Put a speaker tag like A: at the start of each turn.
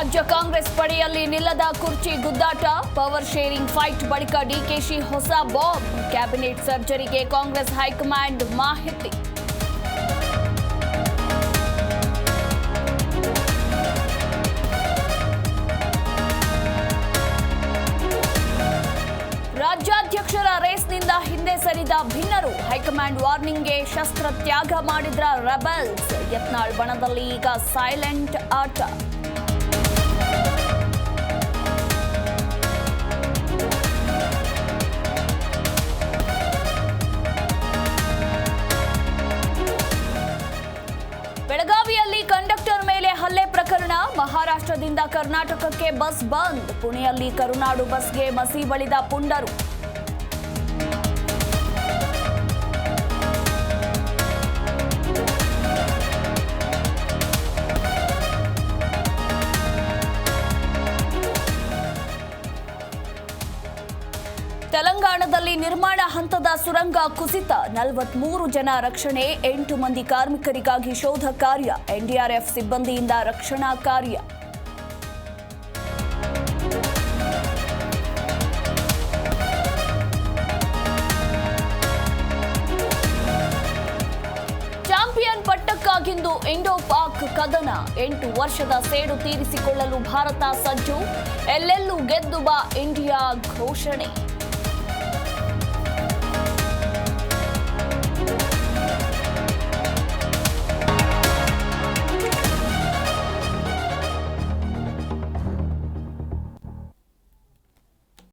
A: ರಾಜ್ಯ ಕಾಂಗ್ರೆಸ್ ಪಡೆಯಲ್ಲಿ ನಿಲ್ಲದ ಕುರ್ಚಿ ಗುದ್ದಾಟ, power sharing fight ಬಳಿಕ ಡಿಕೆಶಿ ಹೊಸ ಬಾಂಬ್, ಕ್ಯಾಬಿನೆಟ್ ಸರ್ಜರಿಗೆ ಕಾಂಗ್ರೆಸ್ ಹೈಕಮಾಂಡ್ ಮಾಹಿತಿ. ರಾಜ್ಯಾಧ್ಯಕ್ಷರ ರೇಸ್ನಿಂದ ಹಿಂದೆ ಸರಿದ ಭಿನ್ನರು, ಹೈಕಮಾಂಡ್ ವಾರ್ನಿಂಗ್ಗೆ ಶಸ್ತ್ರ ತ್ಯಾಗ ಮಾಡಿದ್ರ ರೆಬೆಲ್ಸ್, ಯತ್ನಾಳ್ ಬಣದಲ್ಲಿ ಈಗ ಸೈಲೆಂಟ್ ಆಟ. ಬೆಳಗಾವಿಯಲ್ಲಿ ಕಂಡಕ್ಟರ್ ಮೇಲೆ ಹಲ್ಲೆ ಪ್ರಕರಣ, ಮಹಾರಾಷ್ಟ್ರದಿಂದ ಕರ್ನಾಟಕಕ್ಕೆ ಬಸ್ ಬಂದ್, ಪುಣೆಯಲ್ಲಿ ಕರುನಾಡು ಬಸ್ಗೆ ಮಸಿ ಬಳಿದ ಪುಂಡರು. ತೆಲಂಗಾಣದಲ್ಲಿ ನಿರ್ಮಾಣ ಹಂತದ ಸುರಂಗ ಕುಸಿತ, 43 ಜನ ರಕ್ಷಣೆ, 8 ಮಂದಿ ಕಾರ್ಮಿಕರಿಗಾಗಿ ಶೋಧ ಕಾರ್ಯ, ಎನ್ಡಿಆರ್ಎಫ್ ಸಿಬ್ಬಂದಿಯಿಂದ ರಕ್ಷಣಾ ಕಾರ್ಯ. ಚಾಂಪಿಯನ್ ಪಟ್ಟಕ್ಕಾಗಿಂದು ಇಂಡೋ ಪಾಕ್ ಕದನ, 8 ವರ್ಷದ ಸೇಡು ತೀರಿಸಿಕೊಳ್ಳಲು ಭಾರತ ಸಜ್ಜು, ಎಲ್ಲೆಲ್ಲೂ ಗೆದ್ದು ಬಾ ಇಂಡಿಯಾ ಘೋಷಣೆ.